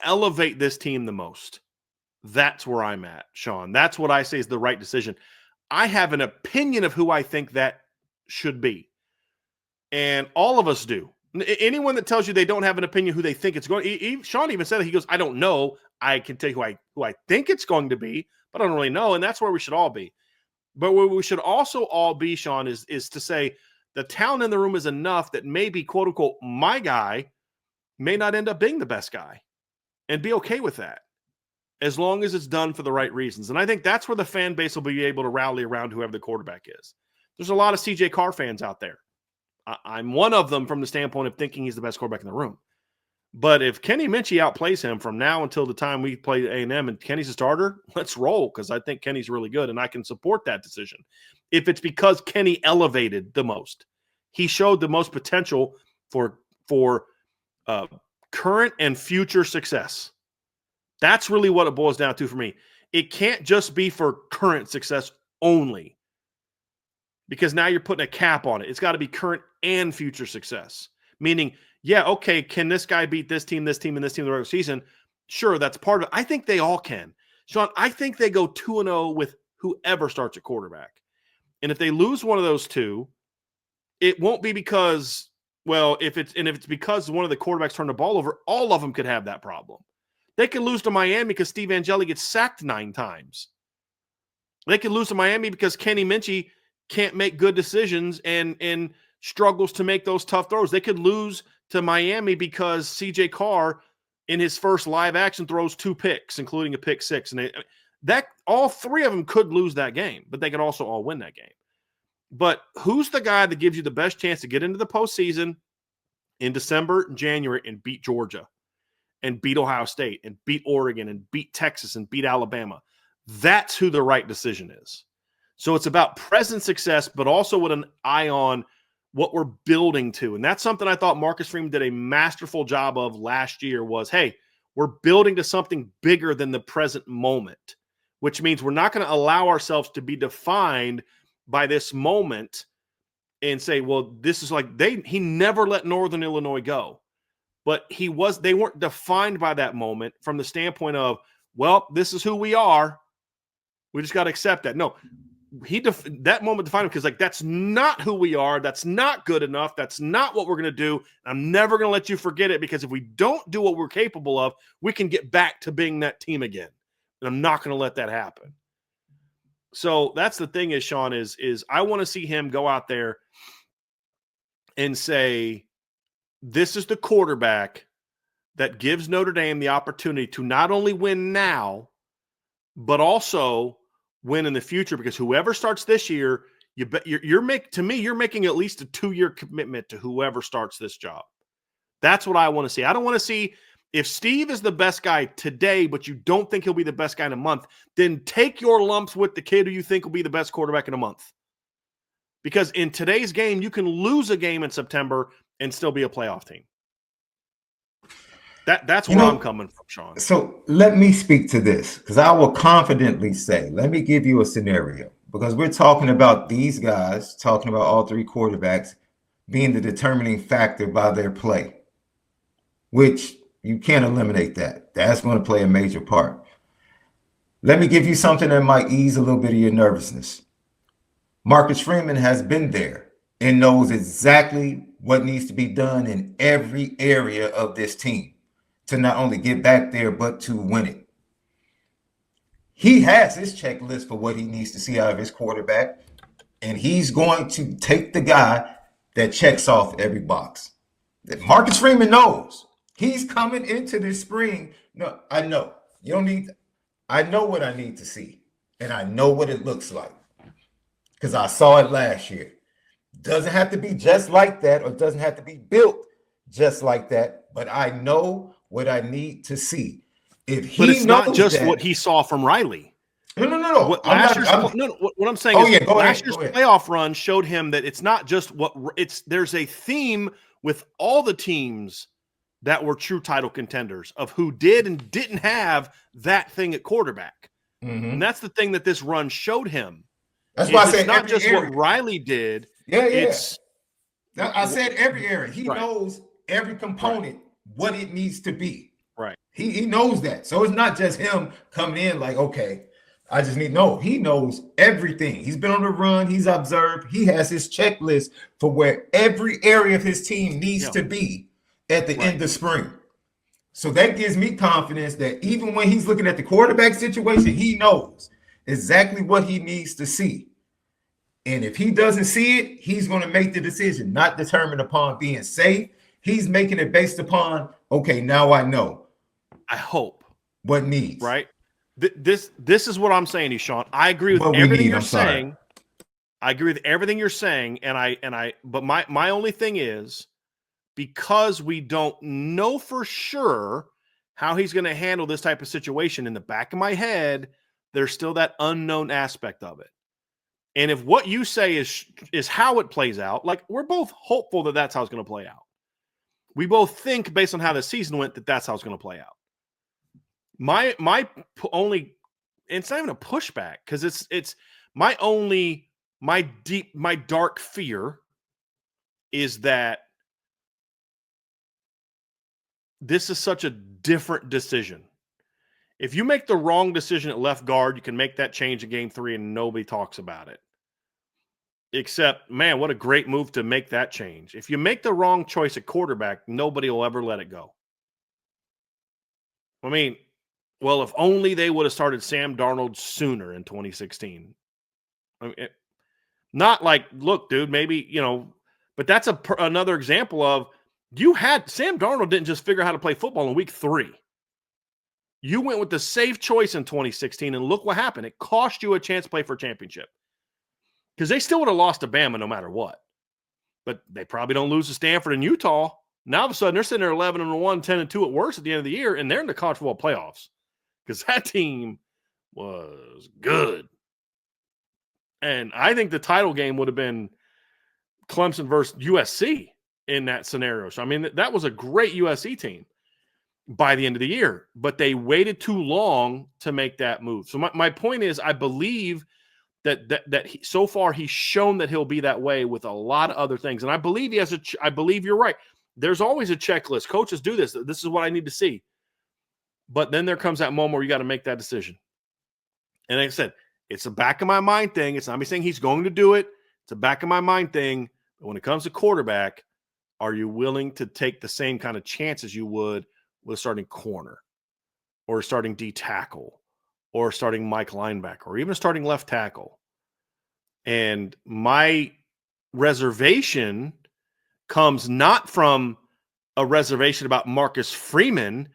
elevate this team the most. That's where I'm at, Shaun. That's what I say is the right decision. I have an opinion of who I think that should be. And all of us do. Anyone that tells you they don't have an opinion who they think it's going, Shaun even said it. He goes, I don't know. I can tell you who I think it's going to be, but I don't really know. And that's where we should all be. But where we should also all be, Shaun, is to say the talent in the room is enough that maybe, quote unquote, my guy may not end up being the best guy, and be okay with that, as long as it's done for the right reasons. And I think that's where the fan base will be able to rally around whoever the quarterback is. There's a lot of CJ Carr fans out there. I'm one of them from the standpoint of thinking he's the best quarterback in the room. But if Kenny Minchie outplays him from now until the time we play A&M and Kenny's a starter, let's roll, because I think Kenny's really good, and I can support that decision. If it's because Kenny elevated the most, he showed the most potential for current and future success. That's really what it boils down to for me. It can't just be for current success only, because now you're putting a cap on it. It's got to be current and future success. Meaning, yeah, okay, can this guy beat this team, and this team in the regular season? Sure, that's part of it. I think they all can. Shaun, I think they go 2-0 with whoever starts at quarterback. And if they lose one of those two, it won't be because Well, if it's because one of the quarterbacks turned the ball over, all of them could have that problem. They could lose to Miami because Steve Angeli gets sacked 9 times. They could lose to Miami because Kenny Minchie can't make good decisions and struggles to make those tough throws. They could lose to Miami because CJ Carr in his first live action throws 2 picks, including a pick 6. And that all 3 of them could lose that game, but they could also all win that game. But who's the guy that gives you the best chance to get into the postseason in December and January and beat Georgia and beat Ohio State and beat Oregon and beat Texas and beat Alabama? That's who the right decision is. So it's about present success, but also with an eye on what we're building to. And that's something I thought Marcus Freeman did a masterful job of last year was, hey, we're building to something bigger than the present moment, which means we're not going to allow ourselves to be defined by this moment and say, well, this is like he never let Northern Illinois go. But they weren't defined by that moment from the standpoint of, well, this is who we are. We just got to accept that. No, that moment defined him because like that's not who we are. That's not good enough. That's not what we're going to do. I'm never going to let you forget it because if we don't do what we're capable of, we can get back to being that team again. And I'm not going to let that happen. So that's the thing is, Shaun, is I want to see him go out there and say, this is the quarterback that gives Notre Dame the opportunity to not only win now, but also win in the future, because whoever starts this year, you're making at least a 2-year commitment to whoever starts this job. That's what I want to see. I don't want to see if Steve is the best guy today, but you don't think he'll be the best guy in a month, then take your lumps with the kid who you think will be the best quarterback in a month. Because in today's game, you can lose a game in September and still be a playoff team. That's where I'm coming from, Shaun. So let me speak to this, because I will confidently say, let me give you a scenario, because we're talking about these guys, talking about all 3 quarterbacks being the determining factor by their play, which you can't eliminate that. That's going to play a major part. Let me give you something that might ease a little bit of your nervousness. Marcus Freeman has been there and knows exactly what needs to be done in every area of this team to not only get back there, but to win it. He has his checklist for what he needs to see out of his quarterback, and he's going to take the guy that checks off every box. Marcus Freeman knows. He's coming into this spring. No, I know. I know what I need to see, and I know what it looks like because I saw it last year. Doesn't have to be just like that, or doesn't have to be built just like that, but I know what I need to see. But it's not just what he saw from Riley. No. What I'm saying is last year's playoff run showed him that it's not just there's a theme with all the teams that were true title contenders of who did and didn't have that thing at quarterback. Mm-hmm. And that's the thing that this run showed him. That's why I said it's not just what Riley did. Yeah. I said every area. He knows every component, what it needs to be. Right. He knows that. So it's not just him coming in like, okay, I just need he knows everything. He's been on the run. He's observed. He has his checklist for where every area of his team needs to be at the end of spring. So that gives me confidence that even when he's looking at the quarterback situation, he knows exactly what he needs to see. And if he doesn't see it, he's going to make the decision, not determined upon being safe. He's making it based upon, okay, now I know. I hope. What needs. Right? This is what I'm saying to you, Shaun. I agree with everything you're saying. I agree with everything you're saying. But my only thing is, because we don't know for sure how he's going to handle this type of situation, in the back of my head, there's still that unknown aspect of it. And if what you say is how it plays out, like we're both hopeful that that's how it's going to play out. We both think based on how the season went that that's how it's going to play out. My only, it's not even a pushback, because it's my dark fear is that this is such a different decision. If you make the wrong decision at left guard, you can make that change in game 3 and nobody talks about it. Except, man, what a great move to make that change. If you make the wrong choice at quarterback, nobody will ever let it go. I mean, well, if only they would have started Sam Darnold sooner in 2016. I mean, not like, look, dude, maybe, but that's another example of Sam Darnold didn't just figure out how to play football in week 3. You went with the safe choice in 2016, and look what happened. It cost you a chance to play for a championship. Because they still would have lost to Bama no matter what. But they probably don't lose to Stanford and Utah. Now, all of a sudden, they're sitting there 11-1, 10-2 at worst at the end of the year, and they're in the college football playoffs. Because that team was good. And I think the title game would have been Clemson versus USC in that scenario. So, I mean, that was a great USC team by the end of the year. But they waited too long to make that move. So my point is, I believe that so far he's shown that he'll be that way with a lot of other things. And I believe I believe you're right. There's always a checklist. Coaches do this. This is what I need to see. But then there comes that moment where you got to make that decision. And like I said, it's a back of my mind thing. It's not me saying he's going to do it. It's a back of my mind thing. But when it comes to quarterback, are you willing to take the same kind of chances you would with starting corner or starting D tackle or starting Mike linebacker or even starting left tackle? And my reservation comes not from a reservation about Marcus Freeman.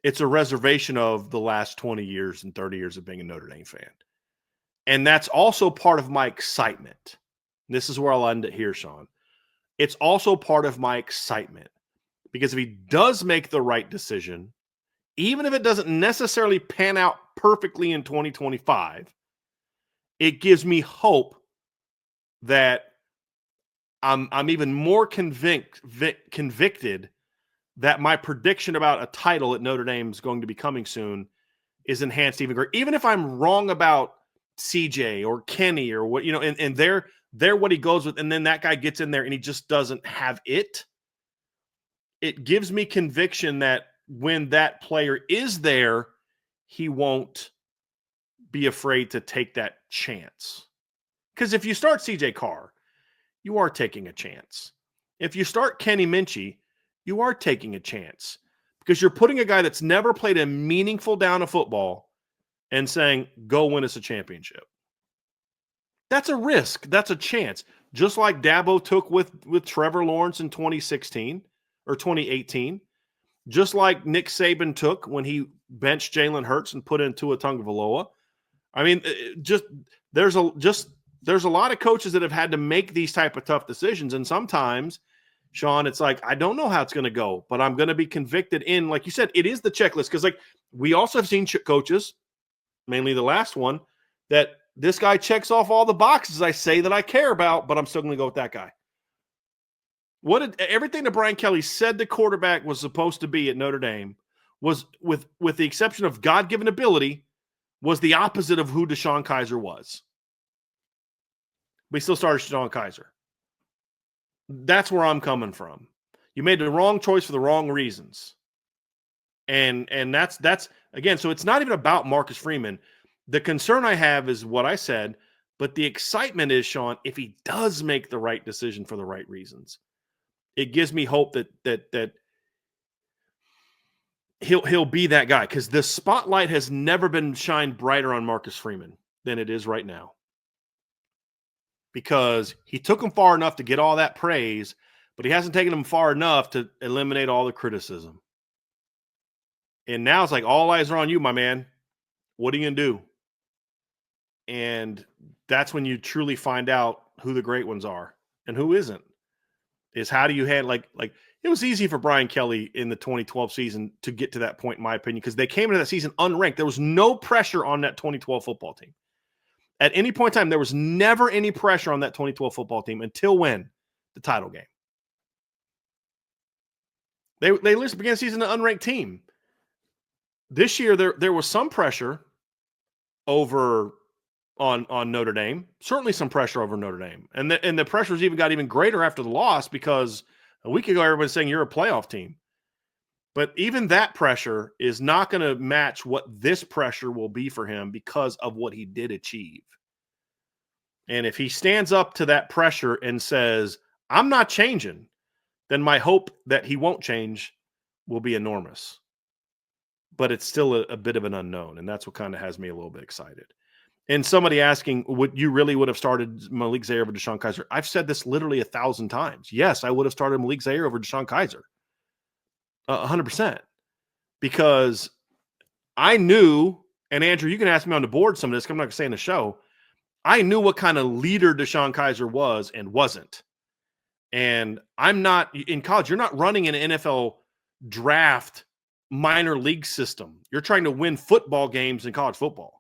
It's a reservation of the last 20 years and 30 years of being a Notre Dame fan. And that's also part of my excitement. This is where I'll end it here, Shaun. It's also part of my excitement because if he does make the right decision, even if it doesn't necessarily pan out perfectly in 2025, it gives me hope that I'm even more convicted that my prediction about a title at Notre Dame is going to be coming soon is enhanced even greater. Even if I'm wrong about CJ or Kenny or what, and they're what he goes with, and then that guy gets in there and he just doesn't have it. It gives me conviction that when that player is there, he won't be afraid to take that chance. Because if you start CJ Carr, you are taking a chance. If you start Kenny Minchie, you are taking a chance because you're putting a guy that's never played a meaningful down of football and saying, go win us a championship. That's a risk. That's a chance. Just like Dabo took with Trevor Lawrence in 2016 or 2018. Just like Nick Saban took when he benched Jalen Hurts and put in Tua Tagovailoa. I mean, there's a lot of coaches that have had to make these type of tough decisions. And sometimes, Shaun, it's like, I don't know how it's going to go, but I'm going to be convicted in, like you said, it is the checklist. Because like we also have seen coaches, mainly the last one, that this guy checks off all the boxes I say that I care about, but I'm still going to go with that guy. Everything that Brian Kelly said the quarterback was supposed to be at Notre Dame was, with the exception of God-given ability, was the opposite of who Deshaun Kaiser was. But he still started Deshaun Kaiser. That's where I'm coming from. You made the wrong choice for the wrong reasons. And that's again, so it's not even about Marcus Freeman. The concern I have is what I said, but the excitement is, Shaun, if he does make the right decision for the right reasons, it gives me hope that he'll be that guy, because the spotlight has never been shined brighter on Marcus Freeman than it is right now. Because he took him far enough to get all that praise, but he hasn't taken him far enough to eliminate all the criticism. And now it's like, all eyes are on you, my man. What are you going to do? And that's when you truly find out who the great ones are and who isn't. Is how do you handle, like it was easy for Brian Kelly in the 2012 season to get to that point, in my opinion, because they came into that season unranked. There was no pressure on that 2012 football team. At any point in time, there was never any pressure on that 2012 football team until when? The title game. They began the season an unranked team. This year, there was some pressure over on Notre Dame. Certainly some pressure over Notre Dame. And the pressures even got even greater after the loss, because a week ago, everyone was saying you're a playoff team. But even that pressure is not going to match what this pressure will be for him because of what he did achieve. And if he stands up to that pressure and says, I'm not changing, then my hope that he won't change will be enormous. But it's still a bit of an unknown, and that's what kind of has me a little bit excited. And somebody asking, would have started Malik Zaire over DeShone Kizer? I've said this literally 1,000 times. Yes, I would have started Malik Zaire over DeShone Kizer. 100%. Because I knew, and Andrew, you can ask me on the board some of this, I'm not going to say in the show, I knew what kind of leader DeShone Kizer was and wasn't. And I'm not, in college, you're not running an NFL draft minor league system. You're trying to win football games in college football.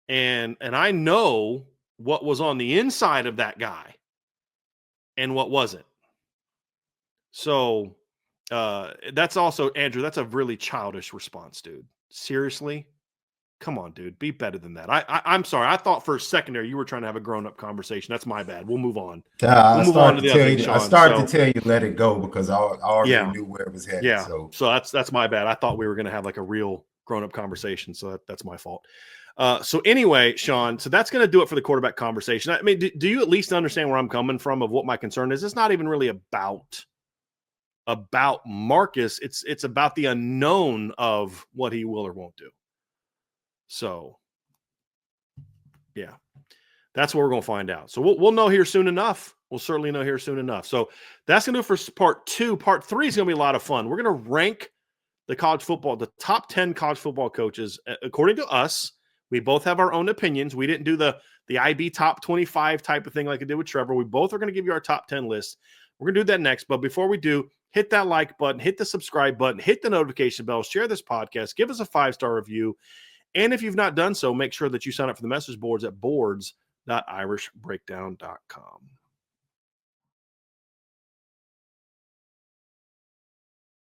And I know what was on the inside of that guy and what wasn't. So that's also, Andrew, that's a really childish response, dude. Seriously? Come on, dude. Be better than that. I'm sorry. I thought for a second there you were trying to have a grown-up conversation. That's my bad. We'll move on. I started to tell you let it go because I already knew where it was headed. Yeah. So that's my bad. I thought we were going to have like a real grown-up conversation. So that's my fault. So anyway, Shaun, so that's going to do it for the quarterback conversation. I mean, do you at least understand where I'm coming from of what my concern is? It's not even really about Marcus. It's about the unknown of what he will or won't do. So, yeah, that's what we're going to find out. So we'll know here soon enough. We'll certainly know here soon enough. So that's going to do it for part 2. Part 3 is going to be a lot of fun. We're going to rank the top 10 college football coaches according to us. We both have our own opinions. We didn't do the IB top 25 type of thing like I did with Trevor. We both are going to give you our top 10 list. We're going to do that next. But before we do, hit that like button, hit the subscribe button, hit the notification bell, share this podcast, give us a 5-star review. And if you've not done so, make sure that you sign up for the message boards at boards.irishbreakdown.com.